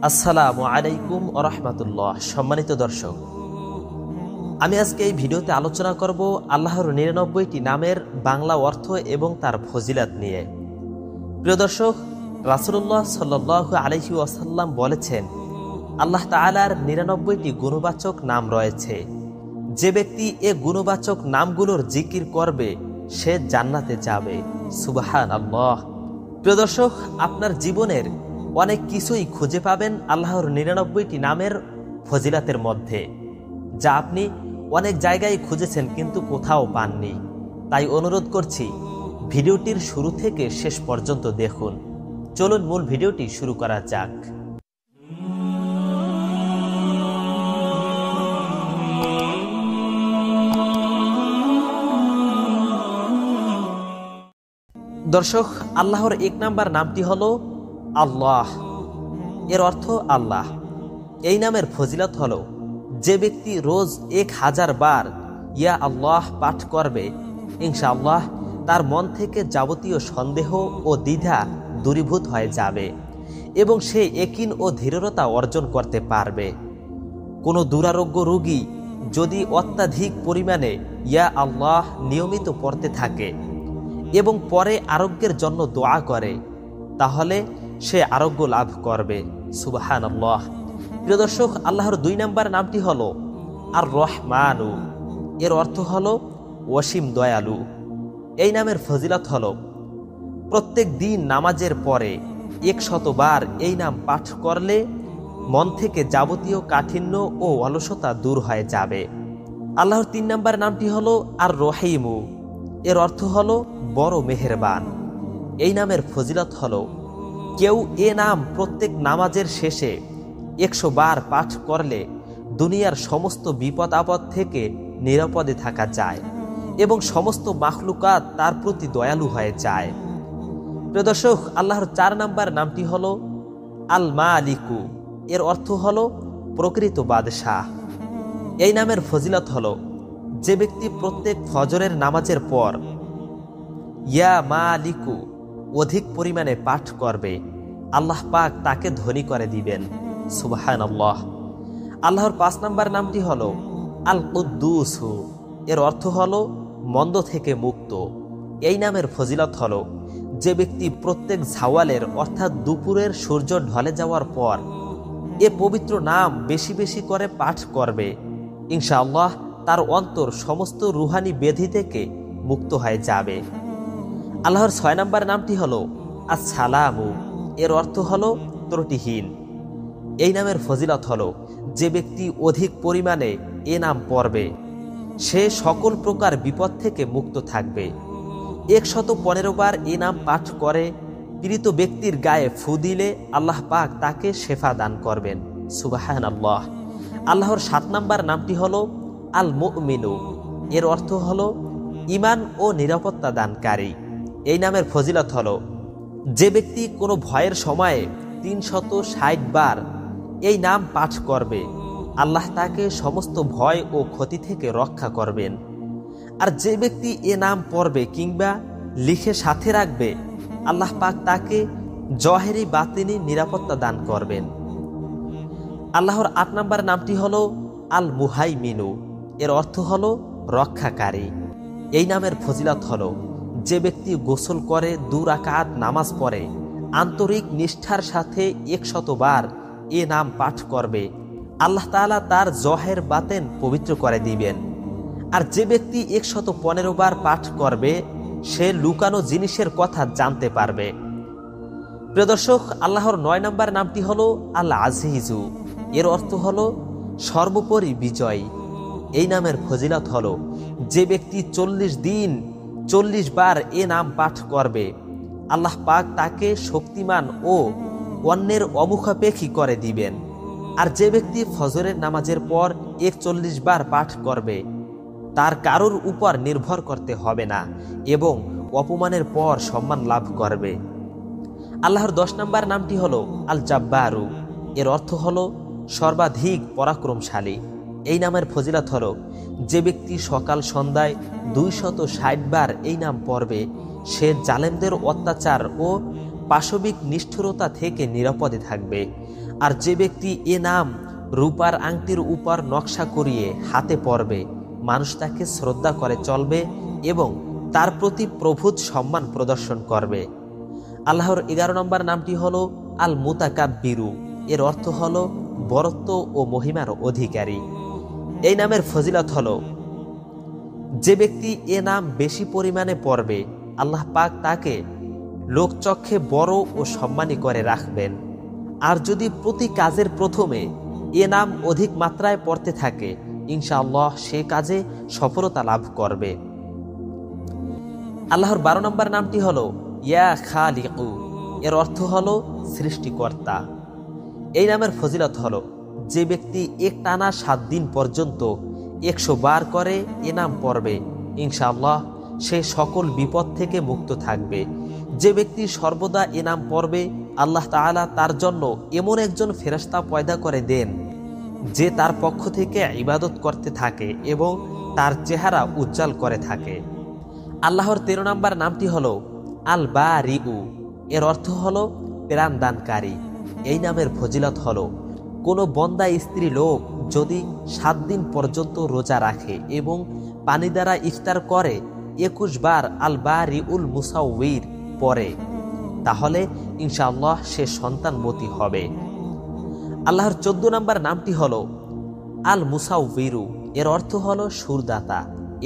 আসসালামু আলাইকুম ওয়া রাহমাতুল্লাহ। সম্মানিত দর্শক, আমি আজকে এই ভিডিওতে আলোচনা করব আল্লাহর ৯৯টি নামের বাংলা অর্থ এবং তার ফজিলাত নিয়ে। প্রিয় দর্শক, রাসূলুল্লাহ সাল্লাল্লাহু আলাইহি ওয়াসাল্লাম বলেছেন, আল্লাহ তাআলার ৯৯টি গুণবাচক নাম রয়েছে। যে ব্যক্তি এ গুণবাচক নামগুলোর জিকির করবে সে জান্নাতে যাবে। সুবহানাল্লাহ। প্রিয় দর্শক, আপনার জীবনের অনেক কিছুই খুঁজে পাবেন আল্লাহর ৯৯টি নামের ফজিলাতের মধ্যে, যা আপনি অনেক জায়গায় খুঁজেছেন কিন্তু কোথাও পাননি। তাই অনুরোধ করছি, ভিডিওটির শুরু থেকে শেষ পর্যন্ত দেখুন। চলুন মূল ভিডিওটি শুরু করা যাক। দর্শক, আল্লাহর ১ নাম্বার নামটি হলো আল্লাহ। এর অর্থ আল্লাহ। এই নামের ফজিলত হলো, যে ব্যক্তি রোজ ১০০০ বার ইয়া আল্লাহ পাঠ করবে, ইনশাআল্লাহ তার মন থেকে যাবতীয় সন্দেহ ও দ্বিধা দূরীভূত হয়ে যাবে এবং সে ইয়াকিন ও দৃঢ়তা অর্জন করতে পারবে। কোনো দুরারোগ্য রোগী যদি অত্যাধিক পরিমাণে ইয়া আল্লাহ নিয়মিত পড়তে থাকে এবং পরে আরোগ্যের জন্য দোয়া করে, তাহলে সে আরোগ্য লাভ করবে। সুবহানাল্লাহ। প্রিয় দর্শক, আল্লাহর ২ নাম্বার নামটি হলো আর রহমানু। এর অর্থ হলো অসীম দয়ালু। এই নামের ফজিলত হলো, প্রত্যেক দিন নামাজের পরে ১০০ বার এই নাম পাঠ করলে মন থেকে যাবতীয় কাঠিন্য ও অলসতা দূর হয়ে যাবে। আল্লাহর ৩ নাম্বার নামটি হলো আর রহিমু। এর অর্থ হলো বড় মেহেরবান। এই নামের ফজিলত হলো, কেউ এ নাম প্রত্যেক নামাজের শেষে ১০০ বার পাঠ করলে দুনিয়ার সমস্ত বিপদ আপদ থেকে নিরাপদে থাকা যায় এবং সমস্ত মাখলুকাত তার প্রতি দয়ালু হয়ে যায়। প্রিয় দর্শক, আল্লাহর ৪ নাম্বার নামটি হলো আল মালিকু। এর অর্থ হলো প্রকৃত বাদশাহ। এই নামের ফজিলত হলো, যে ব্যক্তি প্রত্যেক ফজরের নামাজের পর ইয়া মালিকু অধিক পরিমাণে পাঠ করবে, আল্লাহ পাক তাকে ধনী করে দিবেন। সুবহানাল্লাহ। আল্লাহর ৫ নাম্বার নামটি হলো আল কুদ্দুসু। এর অর্থ হলো মন্দ থেকে মুক্ত। এই নামের ফজিলত হলো, যে ব্যক্তি প্রত্যেক ঝাওয়ালের অর্থাৎ দুপুরের সূর্য ঢলে যাওয়ার পর এ পবিত্র নাম বেশি বেশি করে পাঠ করবে, ইনশাআল্লাহ তার অন্তর সমস্ত রুহানি ব্যাধি থেকে মুক্ত হয়ে যাবে। আল্লাহর ৬ নাম্বার নামটি হলো আসসালামু। এর অর্থ হলো ত্রুটিহীন। এই নামের ফজিলত হলো, যে ব্যক্তি অধিক পরিমাণে এ নাম পড়বে সে সকল প্রকার বিপদ থেকে মুক্ত থাকবে। ১১৫ বার এ নাম পাঠ করে পীড়িত ব্যক্তির গায়ে ফু দিলে আল্লাহ পাক তাকে শেফা দান করবেন। সুবহানাল্লাহ। আল্লাহর ৭ নাম্বার নামটি হলো আল মুমিনু। এর অর্থ হলো ঈমান ও নিরাপত্তা দানকারী। এই নামের ফজিলত হলো, যে ব্যক্তি কোনো ভয়ের সময়ে ৩৬০ বার এই নাম পাঠ করবে, আল্লাহ তাকে সমস্ত ভয় ও ক্ষতি থেকে রক্ষা করবেন। আর যে ব্যক্তি এ নাম পড়বে কিংবা লিখে সাথে রাখবে, আল্লাহ পাক তাকে জহেরি বাতিনি নিরাপত্তা দান করবেন। আল্লাহর ৮ নাম্বার নামটি হলো আল মুহাইমিনু। এর অর্থ হলো রক্ষাকারী। এই নামের ফজিলত হলো, যে ব্যক্তি গোসল করে ২ রাকাত নামাজ পড়ে আন্তরিক নিষ্ঠার সাথে ১০০ বার এ নাম পাঠ করবে, আল্লাহ তাআলা তার জহের বাতেন পবিত্র করে দিবেন। আর যে ব্যক্তি ১১৫ বার পাঠ করবে সে লুকানো জিনিসের কথা জানতে পারবে। প্রিয় দর্শক, আল্লাহর ৯ নাম্বার নামটি হলো আল আজিজু। এর অর্থ হলো সর্বোপরি বিজয়ী। এই নামের ফজিলত হলো, যে ব্যক্তি ৪০ দিন ৪০ বার এ নাম পাঠ করবে, আল্লাহ পাক তাকে শক্তিমান ও অন্যের অমুখাপেক্ষী করে দিবেন। আর যে ব্যক্তি ফজরের নামাজের পর ৪১ বার পাঠ করবে, তার কারোর উপর নির্ভর করতে হবে না এবং অপমানের পর সম্মান লাভ করবে। আল্লাহর ১০ নাম্বার নামটি হলো আল জাব্বারু। এর অর্থ হলো সর্বাধিক পরাক্রমশালী। এই নামের ফজিলত হলো, যে ব্যক্তি সকাল সন্ধ্যায় ২৬০ বার এই নাম পড়বে সে জালেমদের অত্যাচার ও পাশবিক নিষ্ঠুরতা থেকে নিরাপদে থাকবে। আর যে ব্যক্তি এ নাম রূপার আংটির উপর নকশা করিয়ে হাতে পরবে, মানুষ তাকে শ্রদ্ধা করে চলবে এবং তার প্রতি প্রভূত সম্মান প্রদর্শন করবে। আল্লাহর 11 নম্বর নামটি হলো আল মুতাকাব্বিরু। এর অর্থ হলো বরত্ব ও মহিমার অধিকারী। এই নামের ফজিলত হলো, যে ব্যক্তি এ নাম বেশি পরিমাণে পড়বে আল্লাহ পাক তাকে লোকচক্ষে বড় ও সম্মানী করে রাখবেন। আর যদি প্রতি কাজের প্রথমে এ নাম অধিক মাত্রায় পড়তে থাকে, ইনশাআল্লাহ সে কাজে সফলতা লাভ করবে। আল্লাহর 12 নম্বর নামটি হলো ইয়া খালিকু। এর অর্থ হলো সৃষ্টিকর্তা। এই নামের ফজিলত হলো, যে ব্যক্তি একটানা 7 দিন পর্যন্ত 100 বার করে এ নাম পড়বে, ইনশাআল্লাহ সে সকল বিপদ থেকে মুক্ত থাকবে। যে ব্যক্তি সর্বদা এ নাম পড়বে, আল্লাহ তাআলা তার জন্য এমন একজন ফেরেশতা পয়দা করে দেন যে তার পক্ষ থেকে ইবাদত করতে থাকে এবং তার চেহারা উজ্জ্বল করে থাকে। আল্লাহর 13 নম্বর নামটি হলো আল বারিউ। এর অর্থ হলো প্রাণদানকারী। এই নামের ফজিলত হলো, কোনো বন্দা স্ত্রী লোক যদি 7 দিন পর্যন্ত রোজা রাখে এবং পানি দ্বারা ইফতার করে 21 বার আল বারিউল মুসাউবির পরে, তাহলে ইনশাআল্লাহ সে সন্তানবতী হবে। আল্লাহর 14 নম্বর নামটি হলো আল মুসাউবিরু। এর অর্থ হলো সুরদাতা।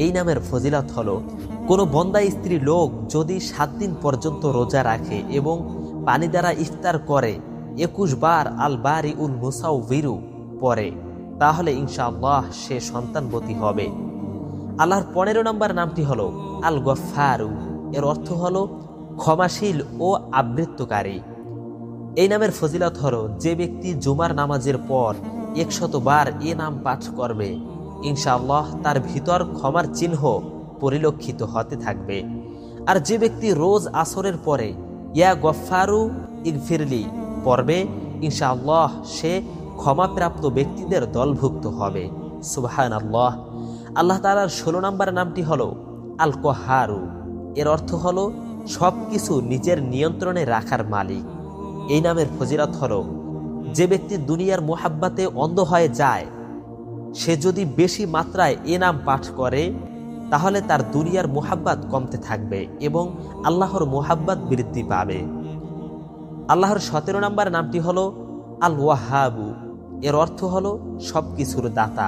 এই নামের ফজিলত হলো, কোনো বন্দা স্ত্রী লোক যদি 7 দিন পর্যন্ত রোজা রাখে এবং পানি দ্বারা ইফতার করে 21 বার আল বারিউল মুসাউবিরু পরে, তাহলে ইনশাআল্লাহ সে সন্তানবতী হবে। আল্লাহর 15 নম্বর নামটি হলো আল গফফারু। এর অর্থ হলো ক্ষমাশীল ও আবৃত্তকারী। এই নামের ফজিলত হলো, যে ব্যক্তি জুমার নামাজের পর 100 বার এ নাম পাঠ করবে, ইনশাআল্লাহ তার ভিতর ক্ষমার চিহ্ন পরিলক্ষিত হতে থাকবে। আর যে ব্যক্তি রোজ আসরের পরে ইয়া গফফারু ইগফিরলি পড়বে, ইনশাআল্লাহ সে ক্ষমাপ্রাপ্ত ব্যক্তিদের দলভুক্ত হবে। সুবহানাল্লাহ। আল্লাহ তাআলার 16 নম্বর নামটি হলো আল কহারু। এর অর্থ হলো সব কিছু নিজের নিয়ন্ত্রণে রাখার মালিক। এই নামের ফজিলত হলো, যে ব্যক্তি দুনিয়ার মোহাব্বতে অন্ধ হয়ে যায়, সে যদি বেশি মাত্রায় এ নাম পাঠ করে, তাহলে তার দুনিয়ার মোহাব্বত কমতে থাকবে এবং আল্লাহর মোহাব্বত বৃদ্ধি পাবে। আল্লাহর 17 নম্বর নামটি হলো আল ওয়াহাবু। এর অর্থ হলো সব কিছুর দাতা।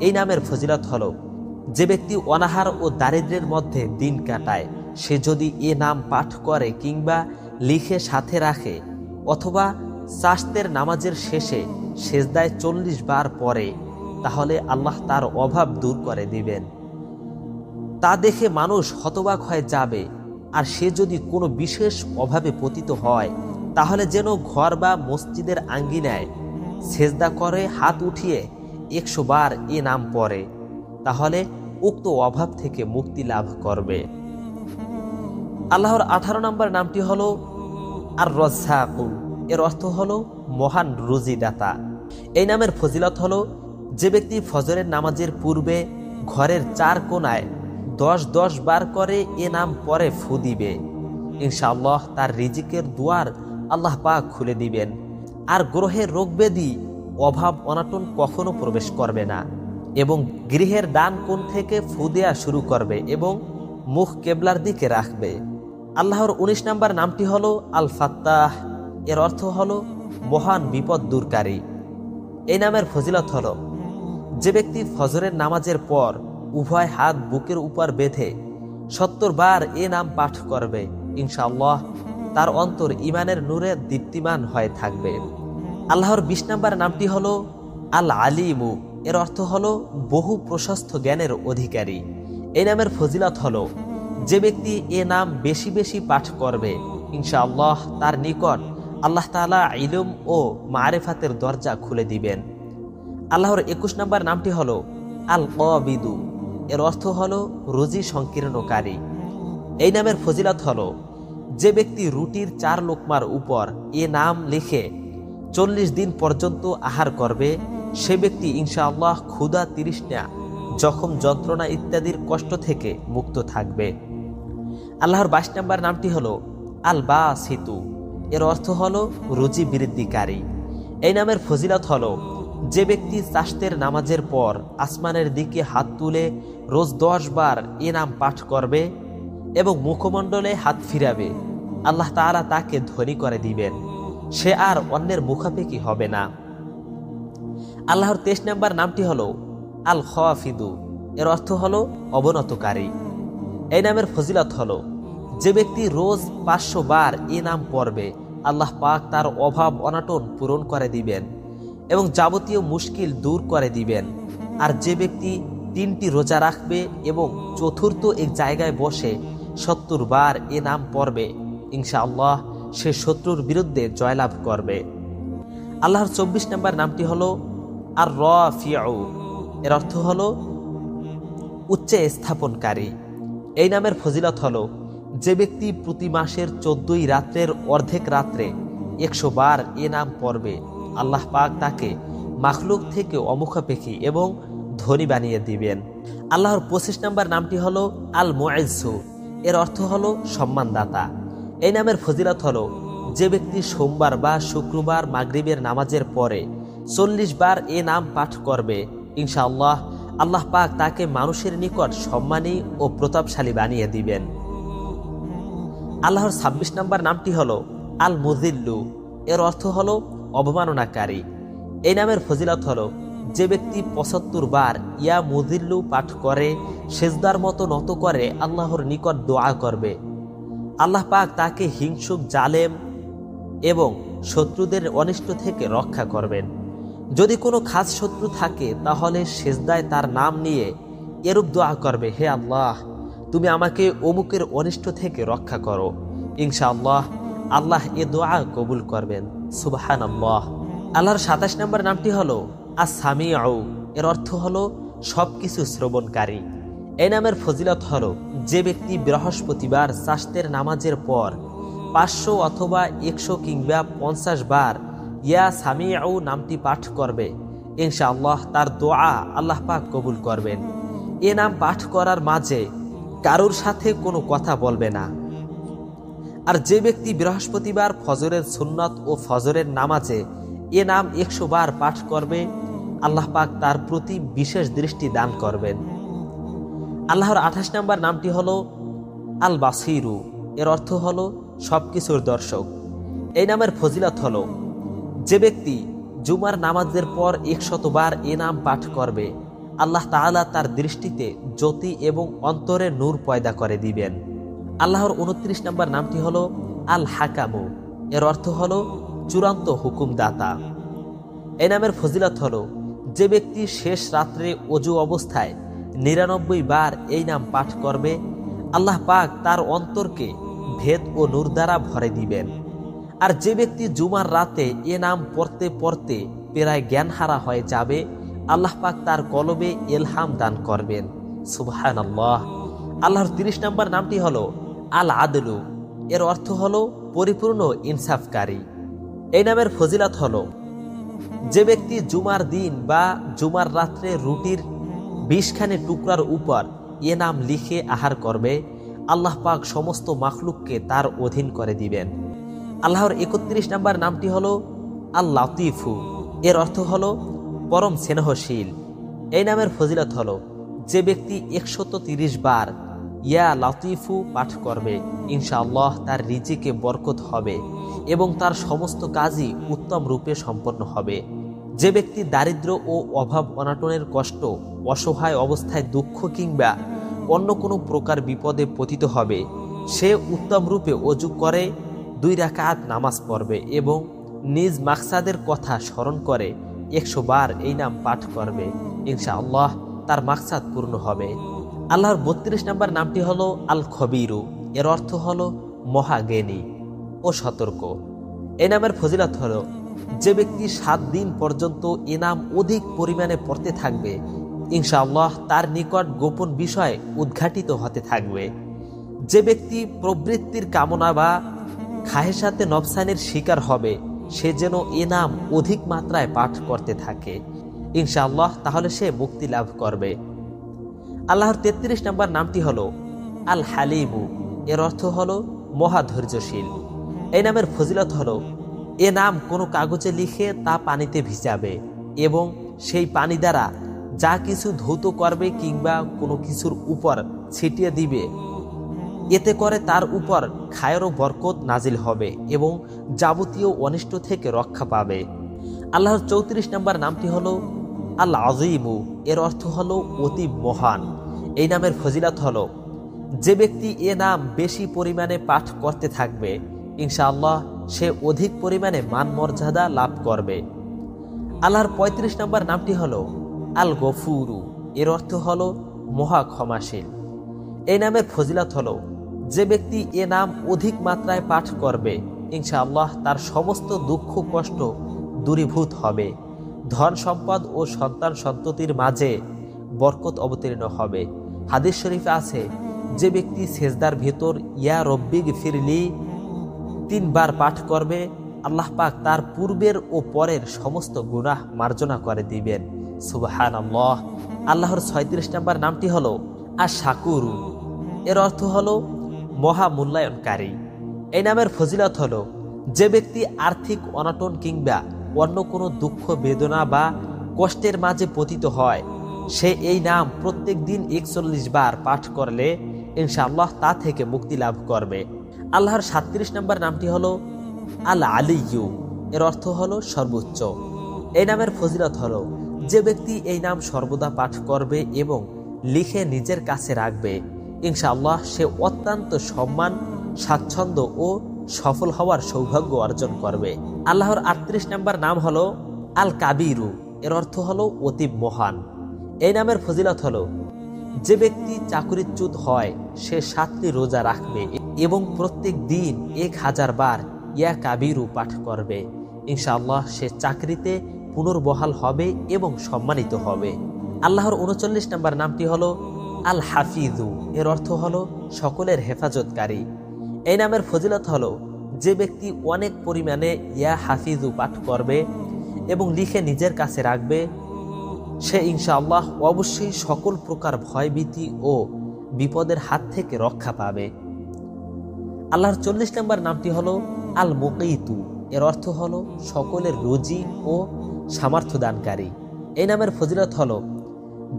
এই নামের ফজিলত হলো, যে ব্যক্তি অনাহার ও দারিদ্র্যের মধ্যে দিন কাটায়, সে যদি এ নাম পাঠ করে কিংবা লিখে সাথে রাখে অথবা চাশতের নামাজের শেষে সেজদায় 40 বার পরে, তাহলে আল্লাহ তার অভাব দূর করে দিবেন। তা দেখে মানুষ হতবাক হয়ে যাবে। আর সে যদি কোনো বিশেষ অভাবে পতিত হয়, তাহলে যেন ঘর বা মসজিদের আঙ্গিনায় সেজদা করে হাত উঠিয়ে 100 বার এ নাম পড়ে, তাহলে উক্ত অভাব থেকে মুক্তি লাভ করবে। আল্লাহর 18 নম্বর নামটি হলো আর রাজ্জাকু। এর অর্থ হলো মহান রুজিদাতা। এই নামের ফজিলত হলো, যে ব্যক্তি ফজরের নামাজের পূর্বে ঘরের 4 কোণায় 10 বার করে এ নাম পরে ফু দিবে, ইনশাআল্লাহ তার রিজিকের দুয়ার আল্লাহ পাক খুলে দিবেন। আর গ্রহের রোগ ব্যাধি অভাব অনাটন কখনো প্রবেশ করবে না এবং গৃহের ডান কোণ থেকে ফু দেয়া শুরু করবে এবং মুখ কেবলার দিকে রাখবে। আল্লাহর 19 নম্বর নামটি হলো আল ফাত্তাহ। এর অর্থ হলো মহান বিপদ দূরকারী। এই নামের ফজিলত হলো, যে ব্যক্তি ফজরের নামাজের পর উভয় হাত বুকের উপর বেঁধে 70 বার এ নাম পাঠ করবে, ইনশাআল্লাহ তার অন্তর ইমানের নূরে দীপ্তিমান হয়ে থাকবে। আল্লাহর 20 নম্বর নামটি হলো আল আলিমু। এর অর্থ হলো বহু প্রশস্ত জ্ঞানের অধিকারী। এই নামের ফজিলত হলো, যে ব্যক্তি এ নাম বেশি বেশি পাঠ করবে, ইনশাআল্লাহ তার নিকট আল্লাহ তাআলা ইলম ও মারিফাতের দরজা খুলে দিবেন। আল্লাহর 21 নম্বর নামটি হলো আল কাবিদু। এর অর্থ হলো রুজি সংকীর্ণকারী। এই নামের ফজিলত হলো, যে ব্যক্তি রুটির 4 লোকমার উপর এ নাম লিখে 40 দিন পর্যন্ত আহার করবে, সে ব্যক্তি ইনশাআল্লাহ ক্ষুধা, তৃষ্ণা, জখম, যন্ত্রণা ইত্যাদির কষ্ট থেকে মুক্ত থাকবে। আল্লাহর 22 নম্বর নামটি হলো আল বাসিতু। এর অর্থ হলো রুজি বৃদ্ধিকারী। এই নামের ফজিলত হলো, যে ব্যক্তি চাশতের নামাজের পর আসমানের দিকে হাত তুলে রোজ 10 বার এ নাম পাঠ করবে এবং মুখমণ্ডলে হাত ফিরাবে, আল্লাহ তাআলা তাকে ধনী করে দিবেন, সে আর অন্যের মুখাপেক্ষী হবে না। আল্লাহর 23 নম্বর নামটি হলো আল খাফিদু, এর অর্থ হলো অবনতকারী। এই নামের ফজিলত হলো, যে ব্যক্তি রোজ 500 বার এ নাম পড়বে, আল্লাহ পাক তার অভাব অনাটন পূরণ করে দিবেন এবং যাবতীয় মুশকিল দূর করে দিবেন। আর যে ব্যক্তি 3টি রোজা রাখবে এবং চতুর্থ এক জায়গায় বসে 70 বার এ নাম পড়বে, ইনশাআল্লাহ সে শত্রুর বিরুদ্ধে জয়লাভ করবে। আল্লাহর 24 নম্বর নামটি হলো আর রাফিউ, এর অর্থ হলো উচ্চে স্থাপনকারী। এই নামের ফজিলত হলো, যে ব্যক্তি প্রতি মাসের 14 রাত্রের অর্ধেক রাত্রে 100 বার এ নাম পড়বে, আল্লাহ পাক তাকে মাখলুক থেকে অমুখাপেক্ষী এবং ধনী বানিয়ে দিবেন। আল্লাহর 25 নম্বর নামটি হলো আল মুইজ্জু, এর অর্থ হলো সম্মানদাতা। এই নামের ফজিলত হলো, যে ব্যক্তি সোমবার বা শুক্রবার মাগরিবের নামাজের পরে 40 বার এ নাম পাঠ করবে, ইনশাআল্লাহ আল্লাহ পাক তাকে মানুষের নিকট সম্মানী ও প্রতাপশালী বানিয়ে দিবেন। আল্লাহর 26 নম্বর নামটি হলো আল মুযিল্লু, এর অর্থ হলো অবমাননাকারী। এই নামের ফজিলত হলো, যে ব্যক্তি 75 বার ইয়া মুযিল্লু পাঠ করে সেজদার মতো নত করে আল্লাহর নিকট দোয়া করবে, আল্লাহ পাক তাকে হিংসুক, জালেম এবং শত্রুদের অনিষ্ট থেকে রক্ষা করবেন। যদি কোনো খাস শত্রু থাকে তাহলে সেজদায় তার নাম নিয়ে এরূপ দোয়া করবে, হে আল্লাহ, তুমি আমাকে অমুকের অনিষ্ট থেকে রক্ষা করো, ইনশাআল্লাহ আল্লাহ এ দোয়া কবুল করবেন। সুবহানাল্লাহ। আল্লাহর 27 নম্বর নামটি হলো আস-সামিউ, এর অর্থ হলো সবকিছু শ্রবণকারী। এই নামের ফজিলত হলো, যে ব্যক্তি বৃহস্পতিবার চাশতের নামাজের পর 500 অথবা 100 কিংবা 50 বার ইয়া সামিউ নামটি পাঠ করবে, ইনশাআল্লাহ তার দোয়া আল্লাহ পাক কবুল করবেন। এ নাম পাঠ করার মাঝে কারোর সাথে কোনো কথা বলবে না। আর যে ব্যক্তি বৃহস্পতিবার ফজরের সুন্নত ও ফজরের নামাজে এ নাম 100 বার পাঠ করবে, আল্লাহ পাক তার প্রতি বিশেষ দৃষ্টি দান করবেন। আল্লাহর 28 নম্বর নামটি হলো আল বাসিরু, এর অর্থ হলো সবকিছুর দর্শক। এই নামের ফজিলত হলো, যে ব্যক্তি জুমার নামাজের পর 100 বার এ নাম পাঠ করবে, আল্লাহ তাআলা তার দৃষ্টিতে জ্যোতি এবং অন্তরে নূর পয়দা করে দিবেন। আল্লাহর 29 নম্বর নামটি হলো আল হাকামু, এর অর্থ হলো চূড়ান্ত হুকুমদাতা। এই নামের ফজিলত হলো, যে ব্যক্তি শেষ রাত্রে অজু অবস্থায় 99 বার এই নাম পাঠ করবে, আল্লাহ পাক তার অন্তরকে ভেদ ও নূর দ্বারা ভরে দিবেন। আর যে ব্যক্তি জুমার রাতে এ নাম পড়তে পড়তে প্রায় জ্ঞানহারা হয়ে যাবে, আল্লাহ পাক তার কলবে ইলহাম দান করবেন। সুবহানাল্লাহ। আল্লাহর 30 নম্বর নামটি হলো আল আদলু, এর অর্থ হলো পরিপূর্ণ ইনসাফকারী। এই নামের ফজিলত হলো, যে ব্যক্তি জুমার দিন বা জুমার রাত্রে রুটির 20খানি টুকরার উপর এ নাম লিখে আহার করবে, আল্লাহ পাক সমস্ত মাখলুককে তার অধীন করে দিবেন। আল্লাহর 31 নম্বর নামটি হলো আল লাতিফু, এর অর্থ হলো পরম স্নেহশীল। এই নামের ফজিলত হলো, যে ব্যক্তি 130 বার ইয়া লাতিফু পাঠ করবে, ইনশাআল্লাহ তার রিজিকে বরকত হবে এবং তার সমস্ত কাজই উত্তম রূপে সম্পন্ন হবে। যে ব্যক্তি দারিদ্র ও অভাব অনাটনের কষ্ট, অসহায় অবস্থায় দুঃখ কিংবা অন্য কোনো প্রকার বিপদে পতিত হবে, সে উত্তম রূপে অজু করে 2 রাকাত নামাজ পড়বে এবং নিজ মাকসাদের কথা স্মরণ করে 100 বার এই নাম পাঠ করবে, ইনশাআল্লাহ তার মাকসাদ পূর্ণ হবে। আল্লাহর 32 নম্বর নামটি হলো আল খবিরু, এর অর্থ হলো মহাজ্ঞানী ও সতর্ক। এই নামের ফজিলত হলো, যে ব্যক্তি 7 দিন পর্যন্ত এ নাম অধিক পরিমাণে পড়তে থাকবে, ইনশাআল্লাহ তার নিকট গোপন বিষয় উদ্ঘাটিত হতে থাকবে। যে ব্যক্তি প্রবৃত্তির কামনা বা খাহেসাতে নফসানের শিকার হবে, সে যেন এ নাম অধিক মাত্রায় পাঠ করতে থাকে, ইনশাআল্লাহ তাহলে সে মুক্তি লাভ করবে। আল্লাহর 33 নম্বর নামটি হলো আল হালিমু, এর অর্থ হলো মহা ধৈর্যশীল। এই নামের ফজিলত হলো, এ নাম কোনো কাগজে লিখে তা পানিতে ভিজাবে এবং সেই পানি দ্বারা যা কিছু ধৌত করবে কিংবা কোনো কিছুর উপর ছিটিয়ে দিবে, এতে করে তার উপর খায়ের ও বরকত নাজিল হবে এবং যাবতীয় অনিষ্ট থেকে রক্ষা পাবে। আল্লাহর 34 নম্বর নামটি হলো আল আজিমু, এর অর্থ হলো অতি মহান। এই নামের ফজিলত হলো যে ব্যক্তি এ নাম বেশি পরিমাণে পাঠ করতে থাকবে ইনশাআল্লাহ সে অধিক পরিমাণে মান মর্যাদা লাভ করবে। আল্লাহর 35 নম্বর নামটি হলো আল গফুরু, এর অর্থ হলো মহা ক্ষমাশীল। এই নামের ফজিলত হলো যে ব্যক্তি এ নাম অধিক মাত্রায় পাঠ করবে ইনশাআল্লাহ তার সমস্ত দুঃখ কষ্ট দূরীভূত হবে, ধন সম্পদ ও সন্তান সন্ততির মাঝে বরকত অবতীর্ণ হবে। হাদিস শরীফে আছে যে ব্যক্তি সেজদার ভেতর ইয়া রব্বিগ ফিরলি 3 বার পাঠ করবে আল্লাহ পাক তার পূর্বের ও পরের সমস্ত গুনাহ মার্জনা করে দিবেন। সুবহানাল্লাহ। আল্লাহর 36 নম্বর নামটি হলো আশ-শাকুরু, এর অর্থ হলো মহা মূল্যায়নকারী। এই নামের ফজিলত হলো যে ব্যক্তি আর্থিক অনটন কিংবা অন্য কোনো দুঃখ বেদনা বা কষ্টের মাঝে পতিত হয় সে এই নাম প্রত্যেক দিন 41 বার পাঠ করলে ইনশাআল্লাহ তা থেকে মুক্তি লাভ করবে। আল্লাহর 37 নম্বর নামটি হলো আল আলিয়্যু, এর অর্থ হলো সর্বোচ্চ। এই নামের ফজিলত হলো যে ব্যক্তি এই নাম সর্বদা পাঠ করবে এবং লিখে নিজের কাছে রাখবে ইনশাআল্লাহ সে অত্যন্ত সম্মান, স্বাচ্ছন্দ্য ও সফল হওয়ার সৌভাগ্য অর্জন করবে। আল্লাহর 38 নম্বর নাম হলো আল কাবিরু, এর অর্থ হলো অতি মহান। এই নামের ফজিলত হলো যে ব্যক্তি চাকরিচ্যুত হয় সে 7টি রোজা রাখবে এবং প্রত্যেক দিন 1000 বার ইয়া কাবিরু পাঠ করবে ইনশাআল্লাহ সে চাকরিতে পুনর্বহাল হবে এবং সম্মানিত হবে। আল্লাহর 39 নম্বর নামটি হলো আল হাফিজু, এর অর্থ হলো সকলের হেফাজতকারী। এই নামের ফজিলত হলো যে ব্যক্তি অনেক পরিমাণে ইয়া হাফিজু পাঠ করবে এবং লিখে নিজের কাছে রাখবে সে ইনশাআল্লাহ অবশ্যই সকল প্রকার ভয়ভীতি ও বিপদের হাত থেকে রক্ষা পাবে। আল্লাহর 40 নম্বর নামটি হলো আল মুকীতু, এর অর্থ হলো সকলের রুজি ও সামর্থ্য দানকারী। এই নামের ফজিলত হলো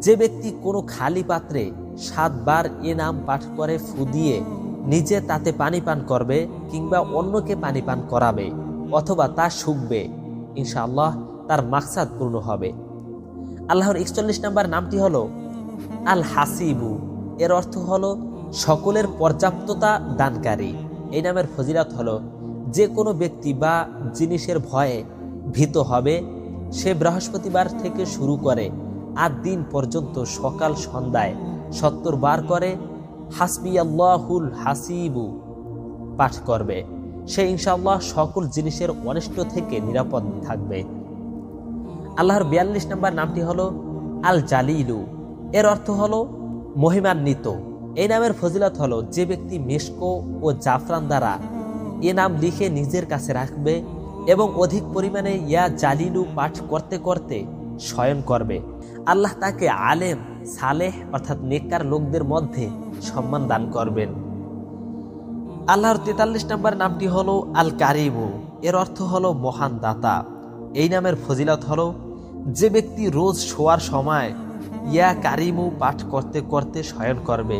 যে ব্যক্তি কোনো খালি পাত্রে 7 বার এ নাম পাঠ করে ফু দিয়ে নিজে তাতে পানি পান করবে কিংবা অন্যকে পানি পান করাবে অথবা তা শুকবে ইনশাআল্লাহ তার মাকসাদ পূর্ণ হবে। আল্লাহর 41 নম্বর নামটি হলো আল হাসিবু, এর অর্থ হলো সকলের পর্যাপ্ততা দানকারী। এই নামের ফজিলত হলো যে কোনো ব্যক্তি বা জিনিসের ভয়ে ভীত হবে সে বৃহস্পতিবার থেকে শুরু করে 8 দিন পর্যন্ত সকাল সন্ধ্যায় 70 বার করে হাসবি আল্লাহুল হাসিবু পাঠ করবে সে ইনশাআল্লাহ সকল জিনিসের অনিষ্ট থেকে নিরাপদ থাকবে। আল্লাহর 42 নম্বর নামটি হলো আল জালিলু, এর অর্থ হলো মহিমান্বিত। এই নামের ফজিলত হলো যে ব্যক্তি মেশকো ও জাফরান দ্বারা এ নাম লিখে নিজের কাছে রাখবে এবং অধিক পরিমাণে ইয়া জালিলু পাঠ করতে করতে শয়ন করবে আল্লাহ তাকে আলেম সালেহ অর্থাৎ নেককার লোকদের মধ্যে সম্মান দান করবেন। আল্লাহর 43 নম্বর নামটি হলো আল কারিমু, এর অর্থ হলো মহান দাতা। এই নামের ফজিলত হলো যে ব্যক্তি রোজ শোয়ার সময় ইয়া কারিমু পাঠ করতে করতে শয়ন করবে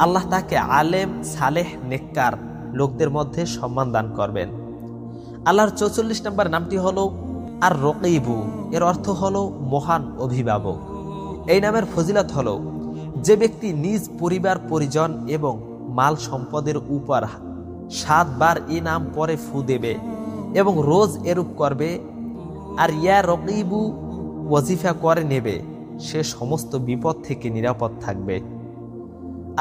আল্লাহ তাকে আলেম সালেহ নেককার লোকদের মধ্যে সম্মান দান করবেন। আল্লাহর 44 নম্বর নামটি হলো আর রকিবু, এর অর্থ হলো মহান অভিভাবক। এই নামের ফজিলত হলো যে ব্যক্তি নিজ পরিবার পরিজন এবং মাল সম্পদের উপর 7 বার এই নাম পরে ফু দেবে এবং রোজ এরূপ করবে আর ইয়া রকিবু ওয়াজিফা করে নেবে সে সমস্ত বিপদ থেকে নিরাপদ থাকবে।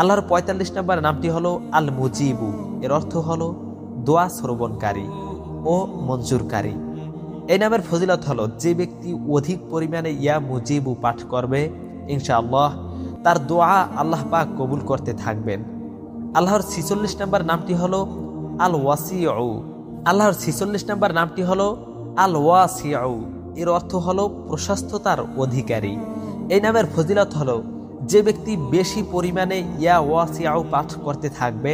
আল্লাহর 45 নম্বর নামটি হলো আল মুজিবু, এর অর্থ হলো দোয়া শ্রবণকারী ও মঞ্জুরকারী। এই নামের ফজিলত হলো যে ব্যক্তি অধিক পরিমাণে ইয়া মুজিবু পাঠ করবে ইনশাআল্লাহ তার দোয়া আল্লাহ পাক কবুল করতে থাকবেন। আল্লাহর 46 নম্বর নামটি হলো আল ওয়াসিউ। আল্লাহর 46 নম্বর নামটি হলো আল ওয়াসিউ, এর অর্থ হলো প্রশস্ততার অধিকারী। এই নামের ফজিলত হলো যে ব্যক্তি বেশি পরিমাণে ইয়া ওয়াসিউ পাঠ করতে থাকবে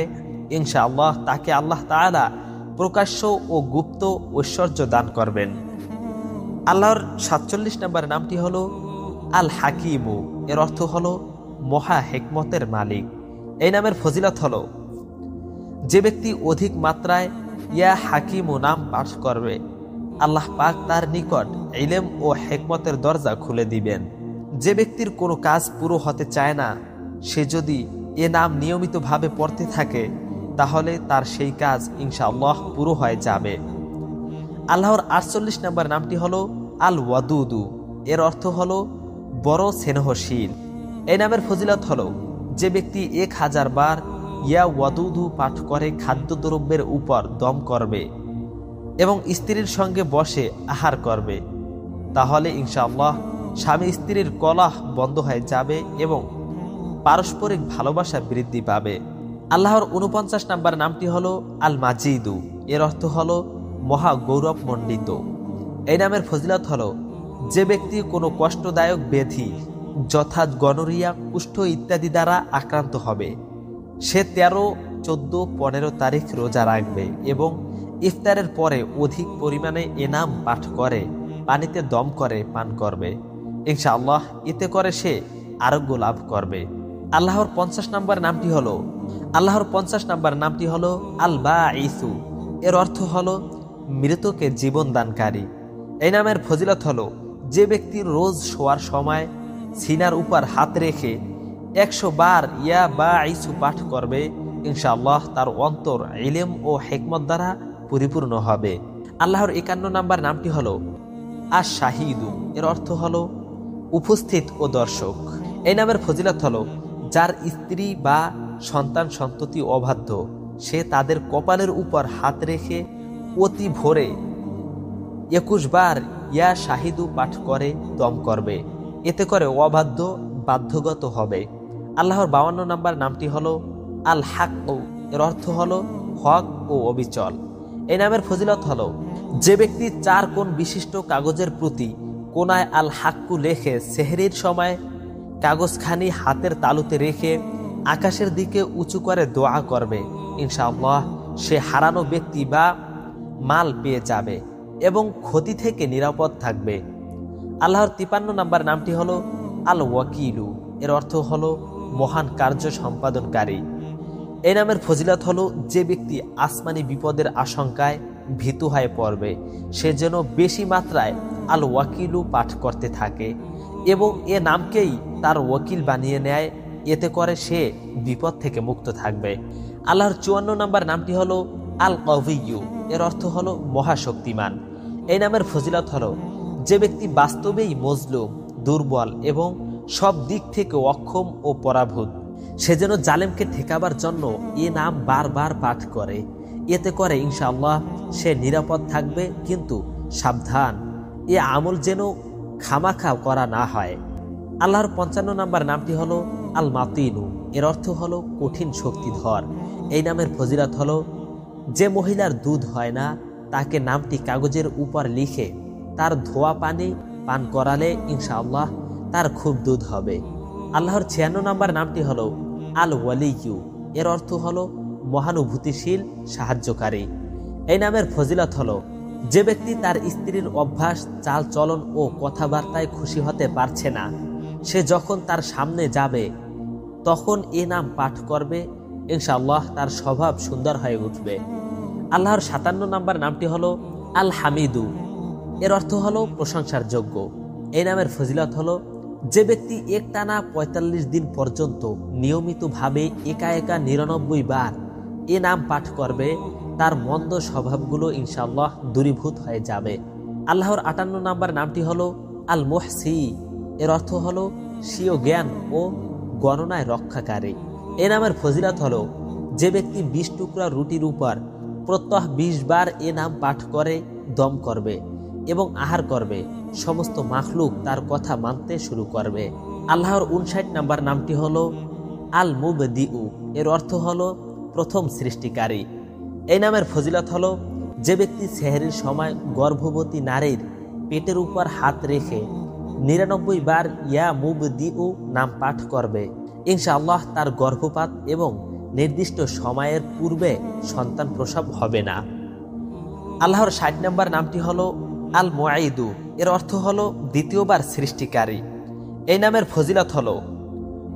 ইনশাআল্লাহ তাকে আল্লাহ তাআলা প্রকাশ্য ও গুপ্ত ঐশ্বর্য দান করবেন। আল্লাহর ৪৭ নম্বর নামটি হলো আল হাকিমু, এর অর্থ হলো মহা হিকমতের মালিক। এই নামের ফজিলত হলো যে ব্যক্তি অধিক মাত্রায় ইয়া হাকিমু নাম পাঠ করবে, আল্লাহ পাক তার নিকট ইলম ও হিকমতের দরজা খুলে দিবেন। যে ব্যক্তির কোনো কাজ পুরো হতে চায় না, সে যদি এ নাম নিয়মিতভাবে পড়তে থাকে তাহলে তার সেই কাজ ইনশাআল্লাহ পুরো হয়ে যাবে। আল্লাহর ৪৮ নম্বর নামটি হলো আল ওয়াদুদু, এর অর্থ হলো বড় স্নেহশীল। এই নামের ফজিলত হলো যে ব্যক্তি ১০০০ বার ইয়া ওয়াদুদু পাঠ করে খাদ্যদ্রব্যের উপর দম করবে এবং স্ত্রীর সঙ্গে বসে আহার করবে, তাহলে ইনশাআল্লাহ স্বামী স্ত্রীর কলহ বন্ধ হয়ে যাবে এবং পারস্পরিক ভালোবাসা বৃদ্ধি পাবে। আল্লাহর ৪৯ নম্বর নামটি হলো আল মাজিদু, এর অর্থ হলো মহা গৌরবমণ্ডিত। এই নামের ফজিলত হলো যে ব্যক্তি কোনো কষ্টদায়ক ব্যাধি যথা গনোরিয়া, কুষ্ঠ ইত্যাদি দ্বারা আক্রান্ত হবে, সে ১৩, ১৪, ১৫ তারিখ রোজা রাখবে এবং ইফতারের পরে অধিক পরিমাণে এ নাম পাঠ করে পানিতে দম করে পান করবে, ইনশাআল্লাহ এতে করে সে আরোগ্য লাভ করবে। আল্লাহর ৫০ নম্বর নামটি হলো আল বাঈসু, এর অর্থ হলো মৃতকে জীবন দানকারী। এই নামের ফজিলত হলো যে ব্যক্তি রোজ শোয়ার সময় সিনার উপর হাত রেখে ১০০ বার ইয়া বাঈসু পাঠ করবে, ইনশাআল্লাহ তার অন্তর ইলম ও হিকমত দ্বারা পরিপূর্ণ হবে। আল্লাহর ৫১ নম্বর নামটি হলো আশ শাহিদু, এর অর্থ হলো উপস্থিত ও দর্শক। এই নামের ফজিলত হলো যার স্ত্রী বা সন্তান সন্ততি অবাধ্য, সে তাদের কপালের উপর হাত রেখে অতি ভোরে ২১ বার ইয়া শাহিদু পাঠ করে দম করবে, এতে করে অবাধ্য বাধ্যগত হবে। আল্লাহর ৫২ নম্বর নামটি হলো আল হাক্কু, এর অর্থ হলো হক ও অবিচল। এই নামের ফজিলত হলো যে ব্যক্তি ৪ কোণ বিশিষ্ট কাগজের প্রতি কোনায় আল হাক্কু লেখে সেহরির সময় কাগজখানি হাতের তালুতে রেখে আকাশের দিকে উঁচু করে দোয়া করবে, ইনশাআল্লাহ সে হারানো ব্যক্তি বা মাল পেয়ে যাবে এবং ক্ষতি থেকে নিরাপদ থাকবে। আল্লাহর ৫৩ নম্বর নামটি হলো আল ওয়াকিলু, এর অর্থ হলো মহান কার্য সম্পাদনকারী। এই নামের ফজিলত হলো যে ব্যক্তি আসমানি বিপদের আশঙ্কায় ভীতু হয়ে পড়বে, সে যেন বেশি মাত্রায় আল ওয়াকিলু পাঠ করতে থাকে এবং এ নামকেই তার ওয়াকিল বানিয়ে নেয়, এতে করে সে বিপদ থেকে মুক্ত থাকবে। আল্লাহর ৫৪ নম্বর নামটি হলো আল কবিয়্যু, এর অর্থ হলো মহাশক্তিমান। এই নামের ফজিলত হলো যে ব্যক্তি বাস্তবেই মজলুম, দুর্বল এবং সব দিক থেকে অক্ষম ও পরাভূত, সে যেন জালেমকে ঠেকাবার জন্য এ নাম বারবার পাঠ করে, এতে করে ইনশাআল্লাহ সে নিরাপদ থাকবে। কিন্তু সাবধান, এ আমল যেন খামাখা করা না হয়। আল্লাহর ৫৫ নম্বর নামটি হলো আল মাতিনু, এর অর্থ হলো কঠিন শক্তিধর। এই নামের ফজিলত হলো যে মহিলার দুধ হয় না, তাকে নামটি কাগজের উপর লিখে তার ধোয়া পানি পান করালে ইনশাআল্লাহ তার খুব দুধ হবে। আল্লাহর ৫৬ নম্বর নামটি হলো আল ওয়ালিয়ু, এর অর্থ হলো মহানুভূতিশীল সাহায্যকারী। এই নামের ফজিলত হলো যে ব্যক্তি তার স্ত্রীর অভ্যাস, চাল চলন ও কথাবার্তায় খুশি হতে পারছে না, সে যখন তার সামনে যাবে তখন এ নাম পাঠ করবে, ইনশাআল্লাহ তার স্বভাব সুন্দর হয়ে উঠবে। আল্লাহর ৫৭ নম্বর নামটি হলো আল হামিদু, এর অর্থ হলো প্রশংসার যোগ্য। এই নামের ফজিলত হলো যে ব্যক্তি একটানা ৪৫ দিন পর্যন্ত নিয়মিতভাবে একা ৯৯ বার এ নাম পাঠ করবে, তার মন্দ স্বভাবগুলো ইনশাআল্লাহ দূরীভূত হয়ে যাবে। আল্লাহর ৫৮ নম্বর নামটি হলো আল মুহসি, এর অর্থ হলো স্বীয় জ্ঞান ও গণনায় রক্ষাকারী। এ নামের ফজিলত হলো যে ব্যক্তি ২০ টুকরা রুটির উপর প্রত্যহ ২০ বার এ নাম পাঠ করে দম করবে এবং আহার করবে, সমস্ত মাখলুক তার কথা মানতে শুরু করবে। আল্লাহর ৫৯ নম্বর নামটি হলো আল মুবদিউ, এর অর্থ হলো প্রথম সৃষ্টিকারী। এই নামের ফজিলত হলো যে ব্যক্তি সেহরির সময় গর্ভবতী নারীর পেটের উপর হাত রেখে ৯৯ বার ইয়া মুবদিউ নাম পাঠ করবে, ইনশাআল্লাহ তার গর্ভপাত এবং নির্দিষ্ট সময়ের পূর্বে সন্তান প্রসব হবে না। আল্লাহর ৬০ নম্বর নামটি হলো আল মুআইদু, এর অর্থ হলো দ্বিতীয়বার সৃষ্টিকারী। এই নামের ফজিলত হলো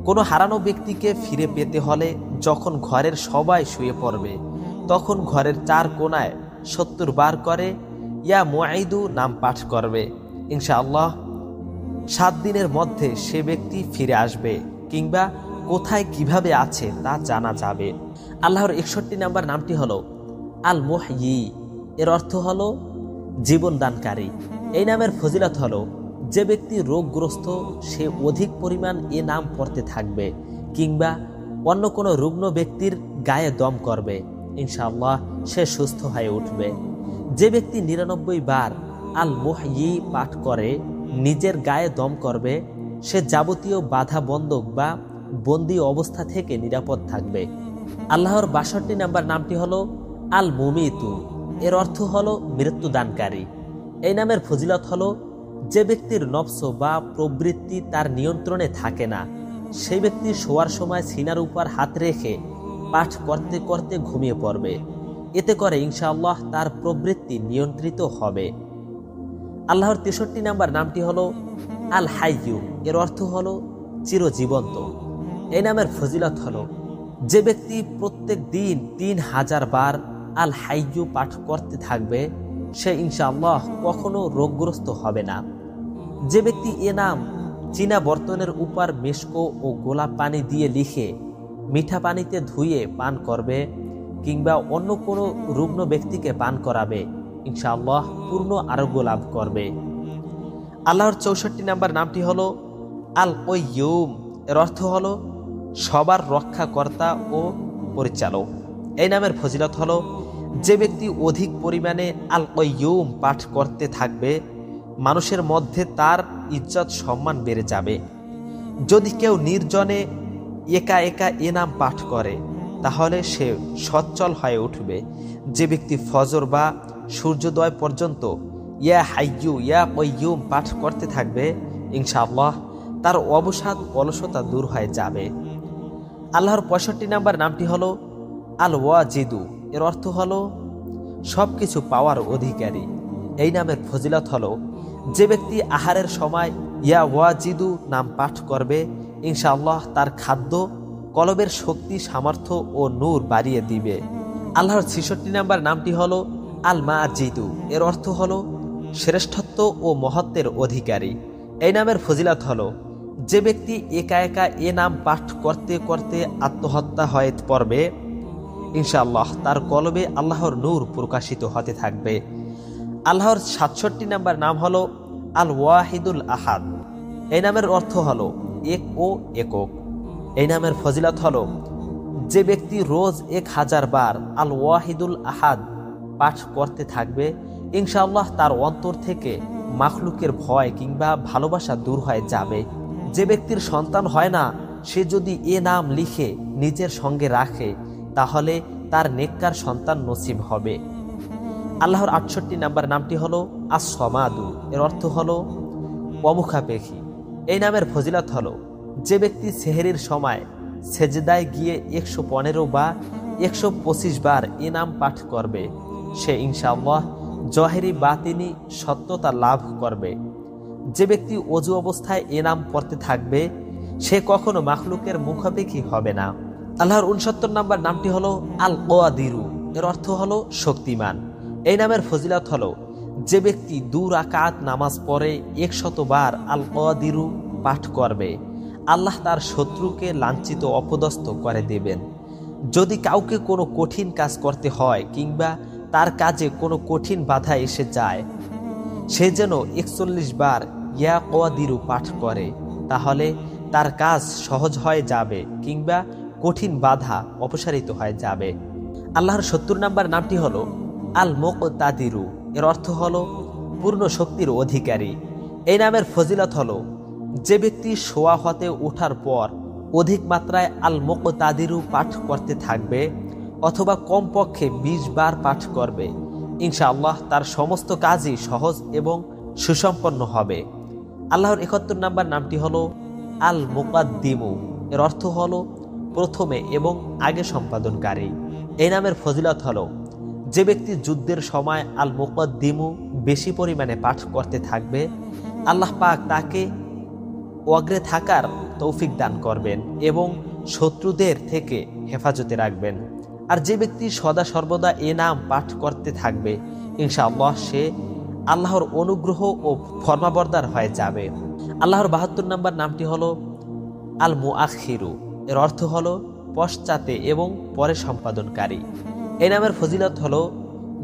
কোনো হারানো ব্যক্তিকে ফিরে পেতে হলে যখন ঘরের সবাই শুয়ে পড়বে তখন ঘরের ৪ কোণায় ৭০ বার করে ইয়া মুআইদু নাম পাঠ করবে। ইনশাআল্লাহ ৭ দিনের মধ্যে সে ব্যক্তি ফিরে আসবে কিংবা কোথায় কিভাবে আছে তা জানা যাবে। আল্লাহর ৬১ নম্বর নামটি হলো আল মুহয়ি, এর অর্থ হলো জীবনদানকারী। এই নামের ফজিলত হলো যে ব্যক্তি রোগগ্রস্ত সে অধিক পরিমাণ এ নাম পড়তে থাকবে কিংবা অন্য কোনো রুগ্ন ব্যক্তির গায়ে দম করবে, ইনশাআল্লাহ সে সুস্থ হয়ে উঠবে। যে ব্যক্তি ৯৯ বার আল মুহয়ি পাঠ করে নিজের গায়ে দম করবে সে যাবতীয় বাধা বন্ধক বা বন্দী অবস্থা থেকে নিরাপদ থাকবে। আল্লাহর ৬২ নম্বর নামটি হলো আল মুমিতু, এর অর্থ হলো মৃত্যুদানকারী। এই নামের ফজিলত হলো যে ব্যক্তির নফস বা প্রবৃত্তি তার নিয়ন্ত্রণে থাকে না সেই ব্যক্তি শোয়ার সময় সিনার উপর হাত রেখে পাঠ করতে করতে ঘুমিয়ে পড়বে, এতে করে ইনশাআল্লাহ তার প্রবৃত্তি নিয়ন্ত্রিত হবে। আল্লাহর ৬৩ নম্বর নামটি হলো আল হাইয়ু, এর অর্থ হলো চিরজীবন্ত। এই নামের ফজিলত হলো যে ব্যক্তি প্রত্যেক দিন ৩০০০ বার আল হাইয়ু পাঠ করতে থাকবে সে ইনশাআল্লাহ কখনো রোগগ্রস্ত হবে না। যে ব্যক্তি এ নাম চীনা বর্তনের উপর মেশকো ও গোলাপ পানি দিয়ে লিখে মিঠা পানিতে ধুয়ে পান করবে কিংবা অন্য কোনো রুগ্ন ব্যক্তিকে পান করাবে ইনশাআল্লাহ পূর্ণ আরোগ্য লাভ করবে। আল্লাহর ৬৪ নম্বর নামটি হলো আল কয়্যুম, এর অর্থ হলো সবার রক্ষাকর্তা ও পরিচালক। এই নামের ফজিলত হলো যে ব্যক্তি অধিক পরিমাণে আল কয়্যুম পাঠ করতে থাকবে মানুষের মধ্যে তার ইজ্জত সম্মান বেড়ে যাবে। যদি কেউ নির্জনে একা একা এ নাম পাঠ করে তাহলে সে সচ্ছল হয়ে উঠবে। যে ব্যক্তি ফজর বা সূর্যোদয় পর্যন্ত ইয়া হাইয়ু ইয়া কয়্যুম পাঠ করতে থাকবে ইনশাআল্লাহ তার অবসাদ অলসতা দূর হয়ে যাবে। আল্লাহর ৬৫ নম্বর নামটি হলো আল ওয়াজিদু, এর অর্থ হলো সব কিছু পাওয়ার অধিকারী। এই নামের ফজিলত হলো যে ব্যক্তি আহারের সময় ইয়া ওয়াজিদু নাম পাঠ করবে ইনশাআল্লাহ তার খাদ্য কলবের শক্তি সামর্থ্য ও নূর বাড়িয়ে দিবে। আল্লাহর ৬৬ নম্বর নামটি হলো আল মাজিদু, এর অর্থ হলো শ্রেষ্ঠত্ব ও মহত্বের অধিকারী। এই নামের ফজিলত হলো যে ব্যক্তি একা একা এ নাম পাঠ করতে করতে আত্মহত্যা হয়ে পড়বে ইনশাআল্লাহ তার কলবে আল্লাহর নূর প্রকাশিত হতে থাকবে। আল্লাহর ৬৭ নম্বর নাম হলো আল ওয়াহিদুল আহাদ। এই নামের অর্থ হলো এক ও একক। এই নামের ফজিলত হলো যে ব্যক্তি রোজ ১০০০ বার আল ওয়াহিদুল আহাদ পাঠ করতে থাকবে ইনশাআল্লাহ তার অন্তর থেকে মাখলুকের ভয় কিংবা ভালোবাসা দূর হয়ে যাবে। যে ব্যক্তির সন্তান হয় না সে যদি এ নাম লিখে নিজের সঙ্গে রাখে তাহলে তার নেককার সন্তান নসিব হবে। আল্লাহর ৬৮ নম্বর নামটি হলো আস-সমাদু, এর অর্থ হলো অমুখাপেক্ষী। এই নামের ফজিলত হলো যে ব্যক্তি সেহরির সময় সেজদায় গিয়ে ১১৫ বা ১২৫ বার এ নাম পাঠ করবে সে ইনশাআল্লাহ জহেরি বাতিনি সত্যতা লাভ করবে। যে ব্যক্তি অজু অবস্থায় এ নাম পড়তে থাকবে সে কখনো মাখলুকের মুখাপেক্ষী হবে না। আল্লাহর ৬৯ নম্বর নামটি হলো আল কোয়াদিরু, এর অর্থ হলো শক্তিমান। এই নামের ফজিলত হলো যে ব্যক্তি ২ রাকাত নামাজ পড়ে ১০০ বার আল কোয়াদিরু পাঠ করবে আল্লাহ তার শত্রুকে লাঞ্ছিত অপদস্থ করে দেবেন। যদি কাউকে কোনো কঠিন কাজ করতে হয় কিংবা তার কাজে কোনো কঠিন বাধা এসে যায় সে যেন ৪১ বার ইয়া কোয়াদিরু পাঠ করে তাহলে তার কাজ সহজ হয়ে যাবে কিংবা কঠিন বাধা অপসারিত হয়ে যাবে। আল্লাহর ৭০ নম্বর নামটি হলো আল মুকতাদিরু, এর অর্থ হলো পূর্ণ শক্তির অধিকারী। এই নামের ফজিলত হলো যে ব্যক্তি শোয়া হতে ওঠার পর অধিক মাত্রায় আল মুকতাদিরু পাঠ করতে থাকবে অথবা কমপক্ষে ২০ বার পাঠ করবে ইনশাআল্লাহ তার সমস্ত কাজই সহজ এবং সুসম্পন্ন হবে। আল্লাহর ৭১ নম্বর নামটি হলো আল মুকাদ্দিমু, এর অর্থ হলো প্রথমে এবং আগে সম্পাদনকারী। এই নামের ফজিলত হলো যে ব্যক্তি যুদ্ধের সময় আল মুকদ্দিমু বেশি পরিমাণে পাঠ করতে থাকবে, আল্লাহ পাক তাকে অগ্রে থাকার তৌফিক দান করবেন এবং শত্রুদের থেকে হেফাজতে রাখবেন। আর যে ব্যক্তি সদা সর্বদা এ নাম পাঠ করতে থাকবে, ইনশাআল্লাহ সে আল্লাহর অনুগ্রহ ও ফরমাবরদার হয়ে যাবে। আল্লাহর ৭২ নম্বর নামটি হলো আল মুআখিরু। এর অর্থ হলো পশ্চাতে এবং পরে সম্পাদনকারী। এই নামের ফজিলত হলো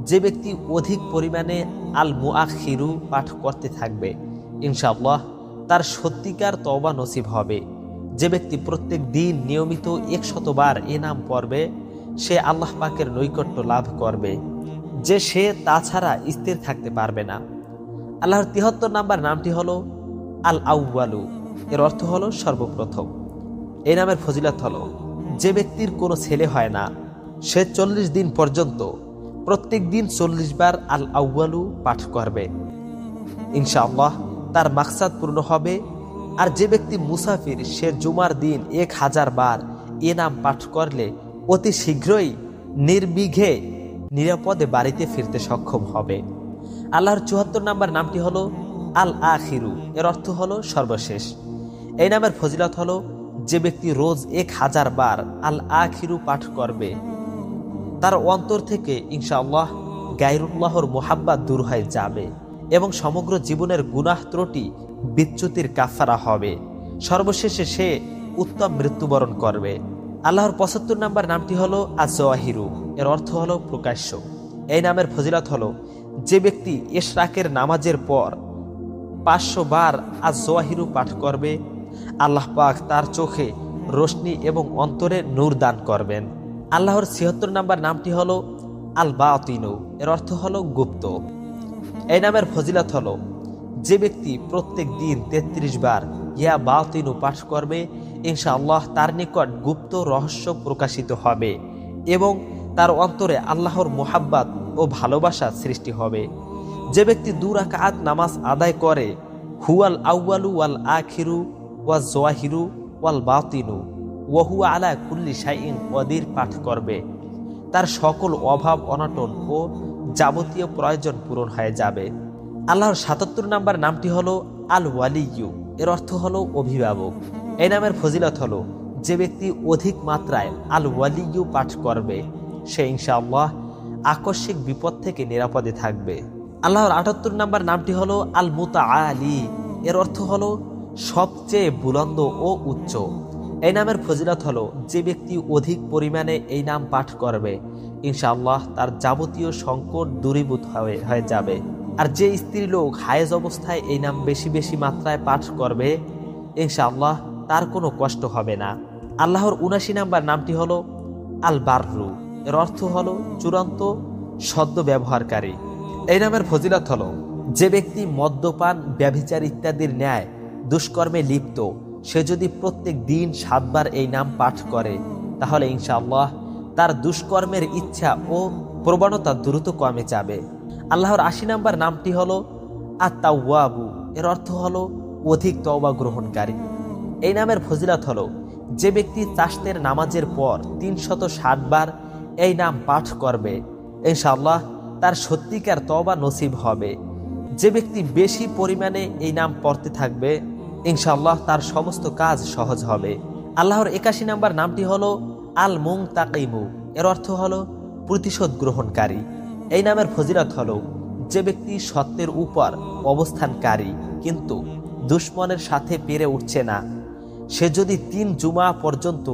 যে ব্যক্তি অধিক পরিমাণে আল মুআখিরু পাঠ করতে থাকবে, ইনশাআল্লাহ তার সত্যিকার তওবা নসিব হবে। যে ব্যক্তি প্রত্যেক দিন নিয়মিত ১০০ বার এ নাম পড়বে, সে আল্লাহ পাকের নৈকট্য লাভ করবে, যে সে তাছাড়া স্থির থাকতে পারবে না। আল্লাহর ৭৩ নম্বর নামটি হলো আল আউয়ালু। এর অর্থ হলো সর্বপ্রথম। এই নামের ফজিলত হলো যে ব্যক্তির কোনো ছেলে হয় না, সে ৪০ দিন পর্যন্ত প্রত্যেক দিন ৪০ বার আল আউয়ালু পাঠ করবে, ইনশাআল্লাহ তার মাকসাদ পূর্ণ হবে। আর যে ব্যক্তি মুসাফির, সে জুমার দিন ১০০০ বার এ নাম পাঠ করলে অতি শীঘ্রই নির্বিঘ্নে নিরাপদে বাড়িতে ফিরতে সক্ষম হবে। আল্লাহর ৭৪ নম্বর নামটি হলো আল আখিরু। এর অর্থ হলো সর্বশেষ। এই নামের ফজিলত হলো যে ব্যক্তি রোজ ১০০০ বার আল আখিরু পাঠ করবে, তার অন্তর থেকে ইনশাআল্লাহ গায়রুল্লাহর মোহাব্বত দূর হয়ে যাবে এবং সমগ্র জীবনের গুনাহ ত্রুটি বিচ্যুতির কাফারা হবে। সর্বশেষে সে উত্তম মৃত্যুবরণ করবে। আল্লাহর ৭৫ নম্বর নামটি হলো আজ-জাওয়াহিরু। এর অর্থ হলো প্রকাশ্য। এই নামের ফজিলত হলো যে ব্যক্তি ইশরাকের নামাজের পর ৫০০ বার আজ-জাওয়াহিরু পাঠ করবে, আল্লাহ পাক তার চোখে রোশনি এবং অন্তরে নূর দান করবেন। আল্লাহর ৭৬ নম্বর নামটি হলো আল বাতিনু। এর অর্থ হলো গুপ্ত। এই নামের ফজিলত হলো যে ব্যক্তি প্রত্যেক দিন ৩৩ বার ইয়া বাতিনু পাঠ করবে, ইনশাআল্লাহ তার নিকট গুপ্ত রহস্য প্রকাশিত হবে এবং তার অন্তরে আল্লাহর মোহাব্বত ও ভালোবাসা সৃষ্টি হবে। যে ব্যক্তি ২ রাকাত নামাজ আদায় করে, হুয়াল আউয়ালু ওয়াল আখিরু ওয়াজ জাওয়াহিরু ওয়াল বাতিনু ওয়া হুয়া আলা কুল্লি শাইইন কদির পাঠ করবে, তার সকল অভাব অনটন ও যাবতীয় প্রয়োজন পূরণ হয়ে যাবে। আল্লাহর ৭৭ নম্বর নামটি হলো আল ওয়ালিয়ু। এর অর্থ হলো অভিভাবক। এই নামের ফজিলত হলো যে ব্যক্তি অধিক মাত্রায় আল ওয়ালিয়ু পাঠ করবে, সে ইনশাআল্লাহ আকস্মিক বিপদ থেকে নিরাপদে থাকবে। আল্লাহর ৭৮ নম্বর নামটি হলো আল মুতাআলি। এর অর্থ হলো সবচেয়ে বুলন্দ ও উচ্চ। এই নামের ফজিলত হলো যে ব্যক্তি অধিক পরিমাণে এই নাম পাঠ করবে, ইনশাআল্লাহ তার যাবতীয় সংকট দূরীভূত হয়ে যাবে। আর যে স্ত্রী লোক হায়েজ অবস্থায় এই নাম বেশি বেশি মাত্রায় পাঠ করবে, ইনশাআল্লাহ তার কোনো কষ্ট হবে না। আল্লাহর ৭৯ নম্বর নামটি হলো আল বাররু। এর অর্থ হলো চূড়ান্ত সদ্য ব্যবহারকারী। এই নামের ফজিলত হলো যে ব্যক্তি মদ্যপান, ব্যভিচার ইত্যাদির ন্যায় দুষ্কর্মে লিপ্ত, সে যদি প্রত্যেক দিন ৭ বার এই নাম পাঠ করে, তাহলে ইনশাআল্লাহ তার দুষ্কর্মের ইচ্ছা ও প্রবণতা দ্রুত কমে যাবে। আল্লাহর ৮০ নম্বর নামটি হলো আত-তাওয়াবু। এর অর্থ হলো অধিক তওবা গ্রহণকারী। এই নামের ফজিলত হলো যে ব্যক্তি চাশতের নামাজের পর ৩৬০ বার এই নাম পাঠ করবে, ইনশাআল্লাহ তার সত্যিকার তওবা নসিব হবে। যে ব্যক্তি বেশি পরিমাণে এই নাম পড়তে থাকবে, ইনশাআল্লাহ তার সমস্ত কাজ সহজ হবে। আল্লাহর ৮১ নম্বর নামটি হলো আল মুনতাকিমু। এর অর্থ হলো প্রতিশোধ গ্রহণকারী। এই নামের ফজিলত হলো যে ব্যক্তি সত্যের উপর অবস্থানকারী কিন্তু দুশমনের সাথে পেরে উঠছে না, সে যদি ৩ জুমা পর্যন্ত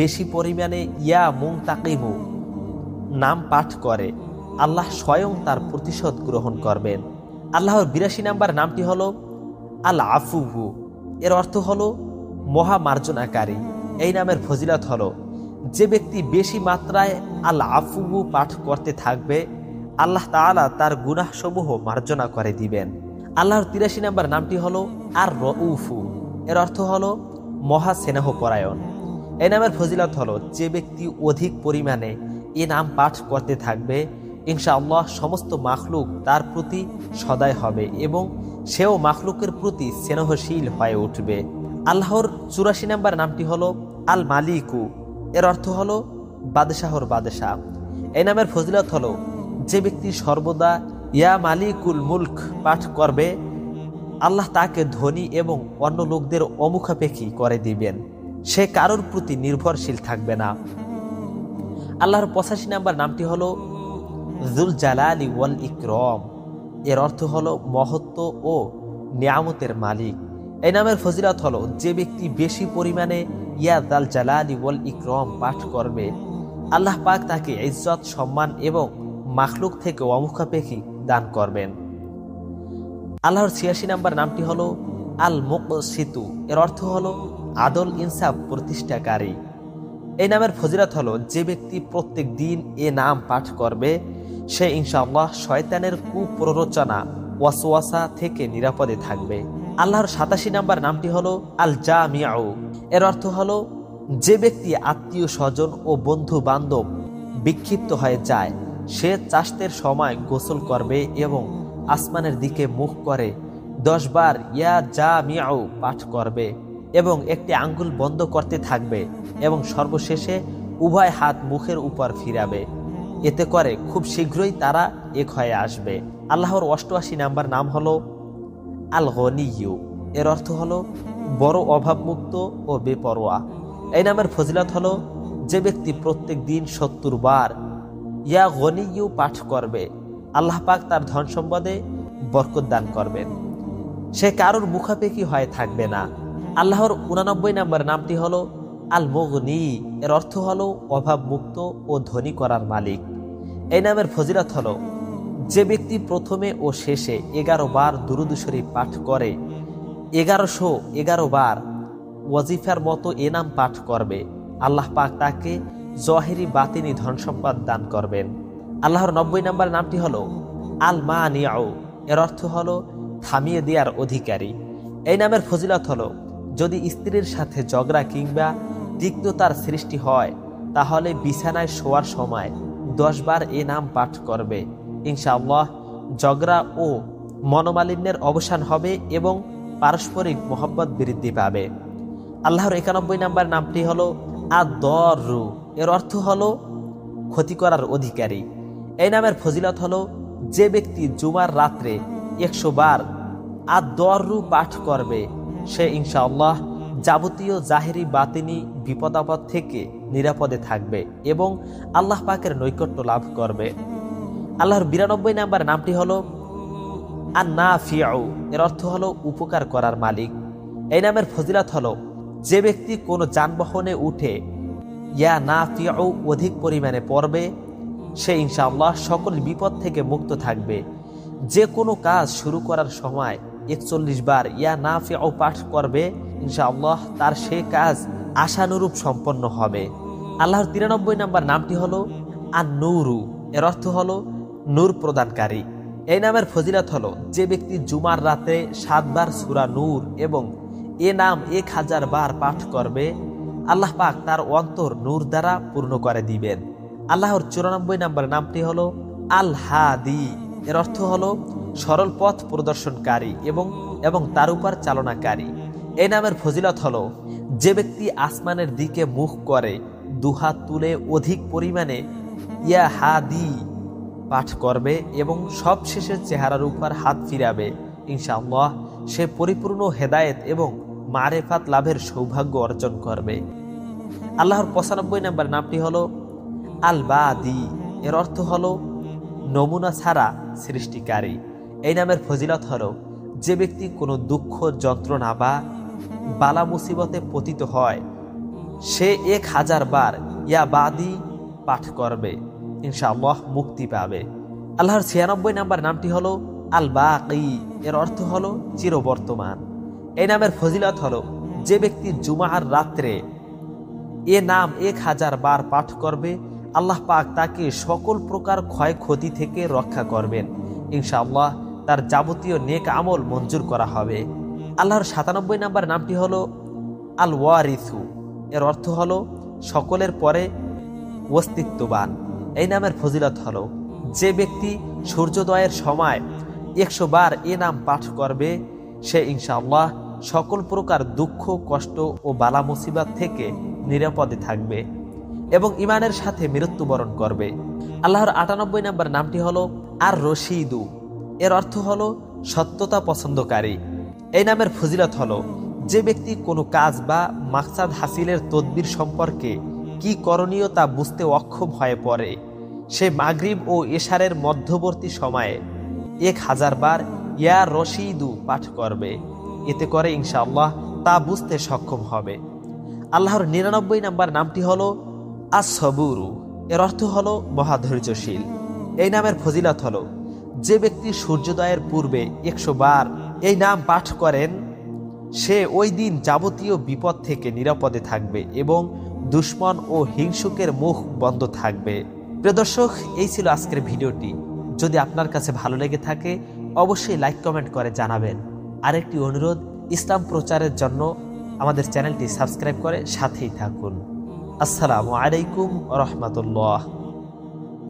বেশি পরিমাণে ইয়া মুনতাকিমু নাম পাঠ করে, আল্লাহ স্বয়ং তার প্রতিশোধ গ্রহণ করবেন। আল্লাহর ৮২ নম্বর নামটি হলো আল আফুহু। এর অর্থ হলো মহামার্জনাকারী। এই নামের ফজিলত হলো যে ব্যক্তি বেশি মাত্রায় আল আফুহু পাঠ করতে থাকবে, আল্লাহ তাআলা তার গুনাহসমূহ মার্জনা করে দিবেন। আল্লাহর ৮৩ নম্বর নামটি হলো আর রউফু। এর অর্থ হলো মহা স্নেহপরায়ণ। এই নামের ফজিলত হলো যে ব্যক্তি অধিক পরিমাণে এ নাম পাঠ করতে থাকবে, ইনশাআল্লাহ সমস্ত মাখলুক তার প্রতি সদয় হবে এবং সেও মাখলুকের প্রতি স্নেহশীল হয়ে উঠবে। আল্লাহর ৮৪ নম্বর নামটি হলো আল মালিকু। এর অর্থ হলো বাদশাহর বাদশাহ। এই নামের ফজিলত হলো যে ব্যক্তি সর্বদা ইয়া মালিকুল মুলক পাঠ করবে, আল্লাহ তাকে ধনী এবং অন্য লোকদের অমুখাপেক্ষী করে দিবেন। সে কারোর প্রতি নির্ভরশীল থাকবে না। আল্লাহর 85 নম্বর নামটি হলো যুল জালালি ওয়াল ইকরাম। এর অর্থ হলো মহত্ব ও নিয়ামতের মালিক। এই নামের ফজিলত হলো যে ব্যক্তি বেশি পরিমাণে ইয়া যাল জালালি ওয়াল ইকরাম পাঠ করবে, আল্লাহ পাক তাকে ইজ্জত, সম্মান এবং মাখলুক থেকে অমুখাপেক্ষী দান করবেন। আল্লাহর 86 নম্বর নামটি হলো আল মুকসিতু। এর অর্থ হলো আদল ইনসাফ প্রতিষ্ঠাকারী। এই নামের ফজিলত হলো যে ব্যক্তি প্রত্যেক দিন এ নাম পাঠ করবে, সে ইনশাআল্লাহ শয়তানের কুপ্ররোচনা ওয়াসওয়াসা থেকে নিরাপদে থাকবে। আল্লাহর 87 নম্বর নামটি হলো আল জামিউ। এর অর্থ হলো যে ব্যক্তি আত্মীয় স্বজন ও বন্ধু বান্ধব বিক্ষিপ্ত হয়ে যায়, সে চাষতের সময় গোসল করবে এবং আসমানের দিকে মুখ করে 10 বার ইয়া জামিউ পাঠ করবে এবং একটি আঙ্গুল বন্ধ করতে থাকবে এবং সর্বশেষে উভয় হাত মুখের উপর ফিরাবে। এতে করে খুব শীঘ্রই তারা এক হয়ে আসবে। আল্লাহর 88 নম্বর নাম হলো আল গনিয়্যু। এর অর্থ হলো বড় অভাবমুক্ত ও বেপরোয়া। এই নামের ফজিলত হলো যে ব্যক্তি প্রত্যেক দিন 70 বার ইয়া গনিয়্যু পাঠ করবে, আল্লাহ পাক তার ধন সম্পদে বরকত দান করবেন। সে কারোর মুখাপেক্ষী হয়ে থাকবে না। আল্লাহর 89 নম্বর নামটি হলো আল মুগনি। এর অর্থ হলো অভাবমুক্ত ও ধনী করার মালিক। এই নামের ফজিলত হলো যে ব্যক্তি প্রথমে ও শেষে 11 বার দুরূদ শরীফ পাঠ করে, 1111 বার ওয়াজিফার মতো এ নাম পাঠ করবে, আল্লাহ পাক তাকে জহেরি বাতিনি ধন সম্পদ দান করবেন। আল্লাহর 90 নম্বর নামটি হলো আল মানিউ। এর অর্থ হলো থামিয়ে দেওয়ার অধিকারী। এই নামের ফজিলত হলো যদি স্ত্রীর সাথে ঝগড়া কিংবা তিক্ততার সৃষ্টি হয়, তাহলে বিছানায় শোয়ার সময় 10 বার এ নাম পাঠ করবে, ইনশাআল্লাহ ঝগড়া ও মনোমালিন্যের অবসান হবে এবং পারস্পরিক মহব্বত বৃদ্ধি পাবে। আল্লাহর 91 নম্বর নামটি হলো আদ-দররু। এর অর্থ হলো ক্ষতি করার অধিকারী। এই নামের ফজিলত হলো যে ব্যক্তি জুমার রাত্রে 100 বার আদ-দররু পাঠ করবে, সে ইনশাআল্লাহ যাবতীয় জাহেরি বাতিনি বিপদ আপদ থেকে নিরাপদে থাকবে এবং আল্লাহ পাকের নৈকট্য লাভ করবে। আল্লাহর 92 নম্বর নামটি হলো আন-নাফিউ। এর অর্থ হলো উপকার করার মালিক। এই নামের ফজিলত হলো যে ব্যক্তি কোনো যানবাহনে উঠে ইয়া নাফিউ অধিক পরিমাণে পড়বে, সে ইনশাআল্লাহ সকল বিপদ থেকে মুক্ত থাকবে। যে কোনো কাজ শুরু করার সময় 41 বার ইয়া নাফিউ পাঠ করবে, ইনশাআল্লাহ তার সে কাজ আশানুরূপ সম্পন্ন হবে। আল্লাহর 93 নম্বর নামটি হলো আন-নূরু। এর অর্থ হলো নূর প্রদানকারী। এই নামের ফজিলত হলো যে ব্যক্তি জুমার রাতে 7 বার সূরা নূর এবং এ নাম 1000 বার পাঠ করবে, আল্লাহ পাক তার অন্তর নূর দ্বারা পূর্ণ করে দিবেন। আল্লাহর 94 নম্বর নামটি হলো আল হাদি। এর অর্থ হলো সরল পথ প্রদর্শনকারী এবং তার উপর চালনাকারী। এই নামের ফজিলত হলো যে ব্যক্তি আসমানের দিকে মুখ করে দুহাত তুলে অধিক পরিমাণে ইয়া হাদি পাঠ করবে এবং সবশেষে চেহারার উপর হাত ফিরাবে, ইনশাআল্লাহ সে পরিপূর্ণ হেদায়েত এবং মারেফাত লাভের সৌভাগ্য অর্জন করবে। আল্লাহর 95 নম্বর নামটি হলো আল বাদি। এর অর্থ হলো নমুনা ছাড়া সৃষ্টিকারী। এই নামের ফজিলত হলো যে ব্যক্তি কোনো দুঃখ, যন্ত্রণা বা বালা মুসিবতে পতিত হয়, সে 1000 বার ইয়া বাদি পাঠ করবে, ইনশাআল্লাহ মুক্তি পাবে। আল্লাহর 96 নম্বর নামটি হলো আল বাকি। এর অর্থ হলো চিরবর্তমান। এই নামের ফজিলত হলো যে ব্যক্তি জুমার রাত্রে এ নাম 1000 বার পাঠ করবে, আল্লাহ পাক তাকে সকল প্রকার ক্ষয়ক্ষতি থেকে রক্ষা করবেন, ইনশাআল্লাহ তার যাবতীয় নেক আমল মঞ্জুর করা হবে। আল্লাহর 97 নম্বর নামটি হলো আল ওয়ারিসু। এর অর্থ হলো সকলের পরে অস্তিত্ববান। এই নামের ফজিলত হলো যে ব্যক্তি সূর্যোদয়ের সময় 100 বার এ নাম পাঠ করবে, সে ইনশাআল্লাহ সকল প্রকার দুঃখ, কষ্ট ও বালা মুসিবত থেকে নিরাপদে থাকবে। এবং ইমানের সাথে মৃত্যুবরণ করবে। আল্লাহর 98 নম্বর নামটি হলো আর রশিদু। এর অর্থ হলো সত্যতা পছন্দকারী। এই নামের ফজিলত হলো যে ব্যক্তি কোনো কাজ বা মাকসাদ হাসিলের তদবির সম্পর্কে কি করণীয় তা বুঝতে অক্ষম হয়ে পড়ে, সে মাগরিব ও এশারের মধ্যবর্তী সময়ে 1000 বার ইয়া রশিদু পাঠ করবে। এতে করে ইনশাআল্লাহ তা বুঝতে সক্ষম হবে। আল্লাহর 99 নম্বর নামটি হলো আস-সবুরু। এর অর্থ হলো মহাধৈর্যশীল। এই নামের ফজিলত হলো যে ব্যক্তি সূর্যোদয়ের পূর্বে 100 বার এই নাম পাঠ করেন, সে ওই দিন যাবতীয় বিপদ থেকে নিরাপদে থাকবে এবং দুশমন ও হিংসুকের মুখ বন্ধ থাকবে। প্রিয় দর্শক, এই ছিল আজকের ভিডিওটি। যদি আপনার কাছে ভালো লেগে থাকে অবশ্যই লাইক কমেন্ট করে জানাবেন। আরেকটি অনুরোধ, ইসলাম প্রচারের জন্য আমাদের চ্যানেলটি সাবস্ক্রাইব করে সাথেই থাকুন। আসসালামু আলাইকুম ওয়া রাহমাতুল্লাহ।